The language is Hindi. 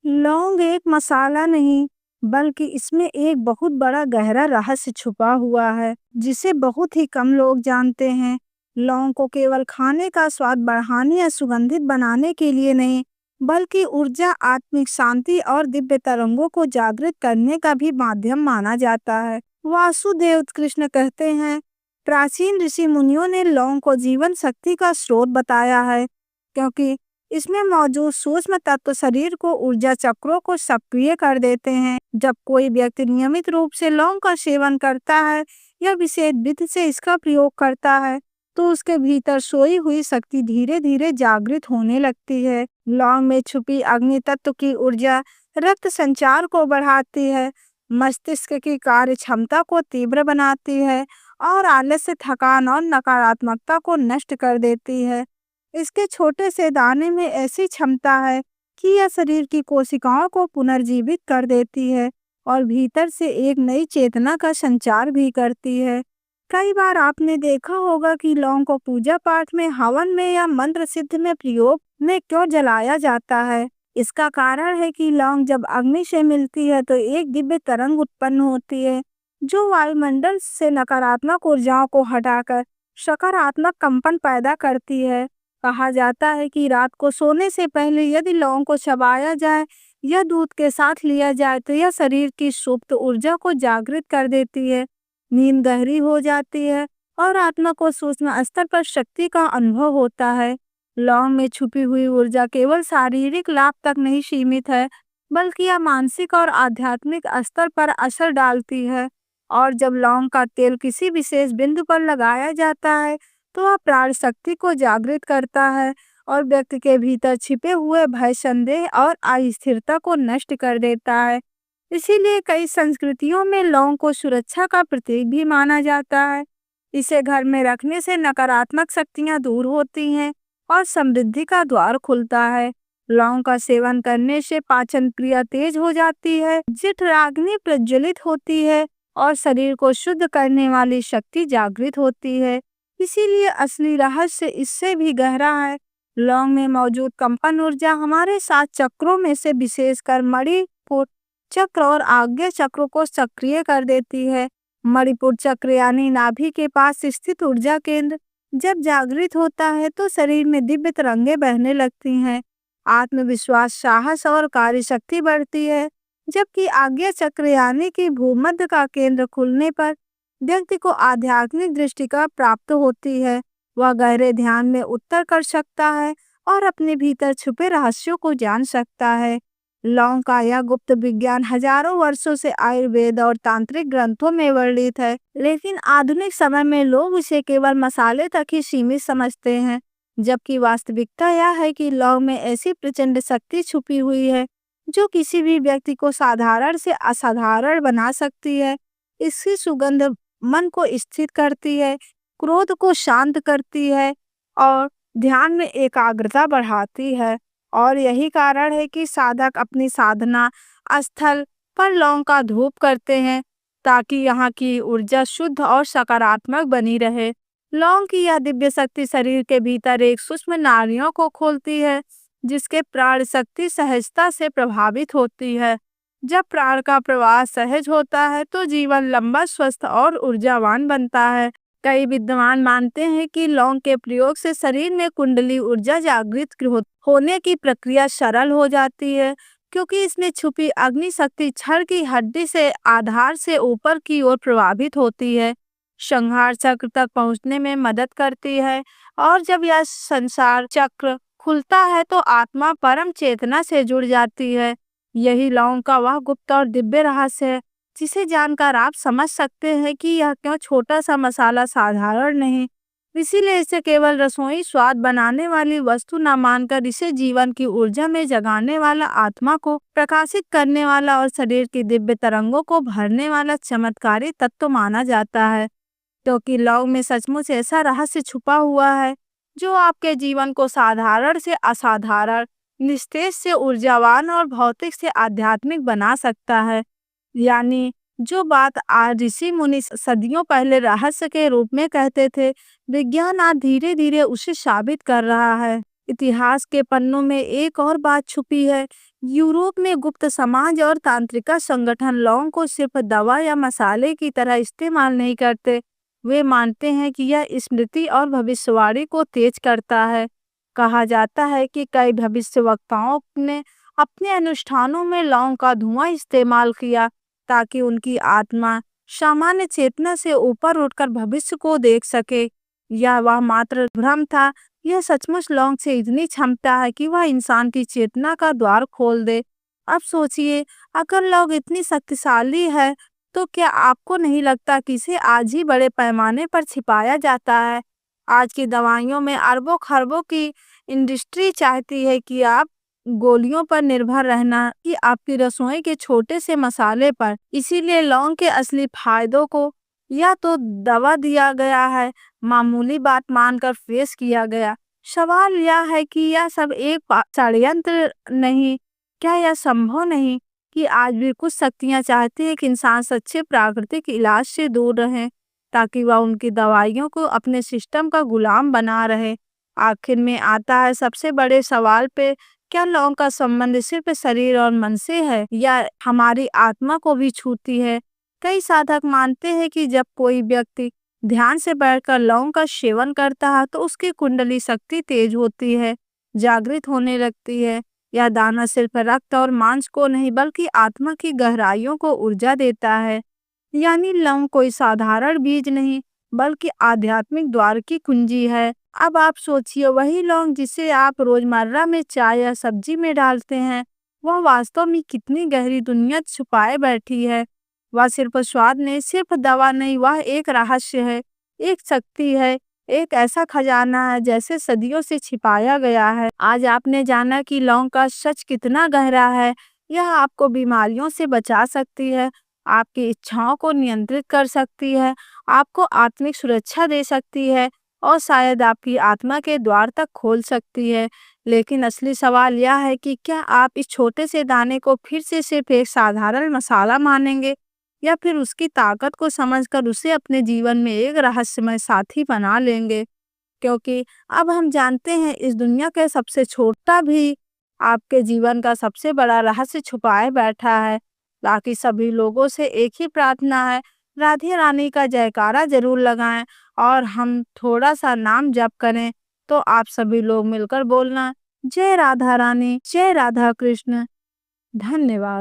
लौंग एक मसाला नहीं, बल्कि इसमें एक बहुत बड़ा गहरा रहस्य छुपा हुआ है, जिसे बहुत ही कम लोग जानते हैं। लौंग को केवल खाने का स्वाद बढ़ाने या सुगंधित बनाने के लिए नहीं, बल्कि ऊर्जा, आत्मिक शांति और दिव्य तरंगों को जागृत करने का भी माध्यम माना जाता है। वासुदेव कृष्ण कहते हैं, प्राचीन ऋषि मुनियों ने लौंग को जीवन शक्ति का स्रोत बताया है, क्योंकि इसमें मौजूद सूक्ष्म तत्व शरीर को ऊर्जा चक्रों को सक्रिय कर देते हैं। जब कोई व्यक्ति नियमित रूप से लौंग का सेवन करता है या विशेष विधि से इसका प्रयोग करता है, तो उसके भीतर सोई हुई शक्ति धीरे धीरे जागृत होने लगती है। लौंग में छुपी अग्नि तत्व की ऊर्जा रक्त संचार को बढ़ाती है, मस्तिष्क की कार्य क्षमता को तीव्र बनाती है और आलस्य, थकान और नकारात्मकता को नष्ट कर देती है। इसके छोटे से दाने में ऐसी क्षमता है कि यह शरीर की कोशिकाओं को पुनर्जीवित कर देती है और भीतर से एक नई चेतना का संचार भी करती है। कई बार आपने देखा होगा कि लौंग को पूजा पाठ में, हवन में या मंत्र सिद्ध में प्रयोग में क्यों जलाया जाता है। इसका कारण है कि लौंग जब अग्नि से मिलती है तो एक दिव्य तरंग उत्पन्न होती है, जो वायुमंडल से नकारात्मक ऊर्जाओं को हटाकर सकारात्मक कंपन पैदा करती है। कहा जाता है कि रात को सोने से पहले यदि लौंग को चबाया जाए या दूध के साथ लिया जाए तो यह शरीर की सुप्त ऊर्जा को जागृत कर देती है। नींद गहरी हो जाती है और आत्मा को सूक्ष्म स्तर पर शक्ति का अनुभव होता है। लौंग में छुपी हुई ऊर्जा केवल शारीरिक लाभ तक नहीं सीमित है, बल्कि यह मानसिक और आध्यात्मिक स्तर पर असर डालती है। और जब लौंग का तेल किसी विशेष बिंदु पर लगाया जाता है तो वह प्राण शक्ति को जागृत करता है और व्यक्ति के भीतर छिपे हुए भय, संदेह और अस्थिरता को नष्ट कर देता है। इसीलिए कई संस्कृतियों में लौंग को सुरक्षा का प्रतीक भी माना जाता है। इसे घर में रखने से नकारात्मक शक्तियां दूर होती हैं और समृद्धि का द्वार खुलता है। लौंग का सेवन करने से पाचन क्रिया तेज हो जाती है, जठराग्नि प्रज्वलित होती है और शरीर को शुद्ध करने वाली शक्ति जागृत होती है। इसीलिए असली रहस्य इससे भी गहरा है। लौंग में मौजूद कंपन ऊर्जा हमारे 7 चक्रों में से विशेषकर मणिपुर चक्र और आज्ञा चक्र को सक्रिय कर देती है। मणिपुर चक्र यानी नाभि के पास स्थित ऊर्जा केंद्र जब जागृत होता है तो शरीर में दिव्य तरंगे बहने लगती हैं, आत्मविश्वास, साहस और कार्यशक्ति बढ़ती है। जबकि आज्ञा चक्र यानी कि भूमध्य का केंद्र खुलने पर व्यक्ति को आध्यात्मिक दृष्टि का प्राप्त होती है। वह गहरे ध्यान में उतर कर सकता है और अपने भीतर छुपे रहस्यों को जान सकता है। लौंग का यह गुप्त विज्ञान हजारों वर्षों से आयुर्वेद और तांत्रिक ग्रंथों में वर्णित है, लेकिन आधुनिक समय में लोग इसे केवल मसाले तक ही सीमित समझते हैं। जबकि वास्तविकता यह है कि लौंग में ऐसी प्रचंड शक्ति छुपी हुई है जो किसी भी व्यक्ति को साधारण से असाधारण बना सकती है। इसकी सुगंध मन को स्थिर करती है, क्रोध को शांत करती है और ध्यान में एकाग्रता बढ़ाती है। और यही कारण है कि साधक अपनी साधना स्थल पर लौंग का धूप करते हैं ताकि यहाँ की ऊर्जा शुद्ध और सकारात्मक बनी रहे। लौंग की यह दिव्य शक्ति शरीर के भीतर एक सूक्ष्म नाड़ियों को खोलती है, जिसके प्राण शक्ति सहजता से प्रभावित होती है। जब प्राण का प्रवाह सहज होता है तो जीवन लंबा, स्वस्थ और ऊर्जावान बनता है। कई विद्वान मानते हैं कि लौंग के प्रयोग से शरीर में कुंडली ऊर्जा जागृत होने की प्रक्रिया सरल हो जाती है, क्योंकि इसमें छुपी अग्नि शक्ति छड़ की हड्डी से आधार से ऊपर की ओर प्रभावित होती है, संहार चक्र तक पहुंचने में मदद करती है। और जब यह संसार चक्र खुलता है तो आत्मा परम चेतना से जुड़ जाती है। यही लौंग का वह गुप्त और दिव्य रहस्य है जिसे जानकर आप समझ सकते हैं कि यह क्यों छोटा सा मसाला साधारण नहीं। इसीलिए इसे केवल रसोई स्वाद बनाने वाली वस्तु न मानकर इसे जीवन की ऊर्जा में जगाने वाला, आत्मा को प्रकाशित करने वाला और शरीर की दिव्य तरंगों को भरने वाला चमत्कारी तत्व माना जाता है। क्योंकि लौंग में सचमुच ऐसा रहस्य छुपा हुआ है जो आपके जीवन को साधारण से असाधारण, निस्तेज से ऊर्जावान और भौतिक से आध्यात्मिक बना सकता है। यानी जो बात आज ऋषि मुनि सदियों पहले रहस्य के रूप में कहते थे, विज्ञान आज धीरे धीरे उसे साबित कर रहा है। इतिहास के पन्नों में एक और बात छुपी है। यूरोप में गुप्त समाज और तांत्रिका संगठन लौंग को सिर्फ दवा या मसाले की तरह इस्तेमाल नहीं करते। वे मानते हैं कि यह स्मृति और भविष्यवाणी को तेज करता है। कहा जाता है कि कई भविष्यवक्ताओं ने अपने अनुष्ठानों में लौंग का धुआं इस्तेमाल किया ताकि उनकी आत्मा सामान्य चेतना से ऊपर उठकर भविष्य को देख सके। यह वह मात्र भ्रम था। यह सचमुच लौंग से इतनी क्षमता है कि वह इंसान की चेतना का द्वार खोल दे। अब सोचिए, अगर लौंग इतनी शक्तिशाली है तो क्या आपको नहीं लगता कि इसे आज ही बड़े पैमाने पर छिपाया जाता है? आज की दवाइयों में अरबों खरबों की इंडस्ट्री चाहती है कि आप गोलियों पर निर्भर रहना, कि आपकी रसोई के छोटे से मसाले पर। इसीलिए लौंग के असली फायदों को या तो दवा दिया गया है, मामूली बात मानकर पेश किया गया। सवाल यह है कि यह सब एक षड्यंत्र नहीं? क्या यह संभव नहीं कि आज भी कुछ शक्तियां चाहती है कि इंसान सच्चे प्राकृतिक इलाज से दूर रहे, ताकि वह उनकी दवाइयों को अपने सिस्टम का गुलाम बना रहे? आखिर में आता है सबसे बड़े सवाल पे, क्या लौंग का संबंध सिर्फ शरीर और मन से है या हमारी आत्मा को भी छूती है? कई साधक मानते हैं कि जब कोई व्यक्ति ध्यान से बैठकर लौंग का सेवन करता है तो उसकी कुंडली शक्ति तेज होती है, जागृत होने लगती है। यह दाना सिर्फ रक्त और मांस को नहीं बल्कि आत्मा की गहराइयों को ऊर्जा देता है। यानी लौंग कोई साधारण बीज नहीं बल्कि आध्यात्मिक द्वार की कुंजी है। अब आप सोचिए, वही लौंग जिसे आप रोजमर्रा में चाय या सब्जी में डालते हैं, वह वास्तव में कितनी गहरी दुनिया छुपाए बैठी है। वह सिर्फ स्वाद नहीं, सिर्फ दवा नहीं, वह एक रहस्य है, एक शक्ति है, एक ऐसा खजाना है जैसे सदियों से छिपाया गया है। आज आपने जाना कि लौंग का सच कितना गहरा है। यह आपको बीमारियों से बचा सकती है, आपकी इच्छाओं को नियंत्रित कर सकती है, आपको आत्मिक सुरक्षा दे सकती है और शायद आपकी आत्मा के द्वार तक खोल सकती है। लेकिन असली सवाल यह है कि क्या आप इस छोटे से दाने को फिर से सिर्फ एक साधारण मसाला मानेंगे या फिर उसकी ताकत को समझकर उसे अपने जीवन में एक रहस्यमय साथी बना लेंगे? क्योंकि अब हम जानते हैं इस दुनिया का सबसे छोटा भी आपके जीवन का सबसे बड़ा रहस्य छुपाए बैठा है। बाकी सभी लोगों से एक ही प्रार्थना है, राधे रानी का जयकारा जरूर लगाएं और हम थोड़ा सा नाम जप करें। तो आप सभी लोग मिलकर बोलना, जय राधा रानी, जय राधा कृष्ण। धन्यवाद।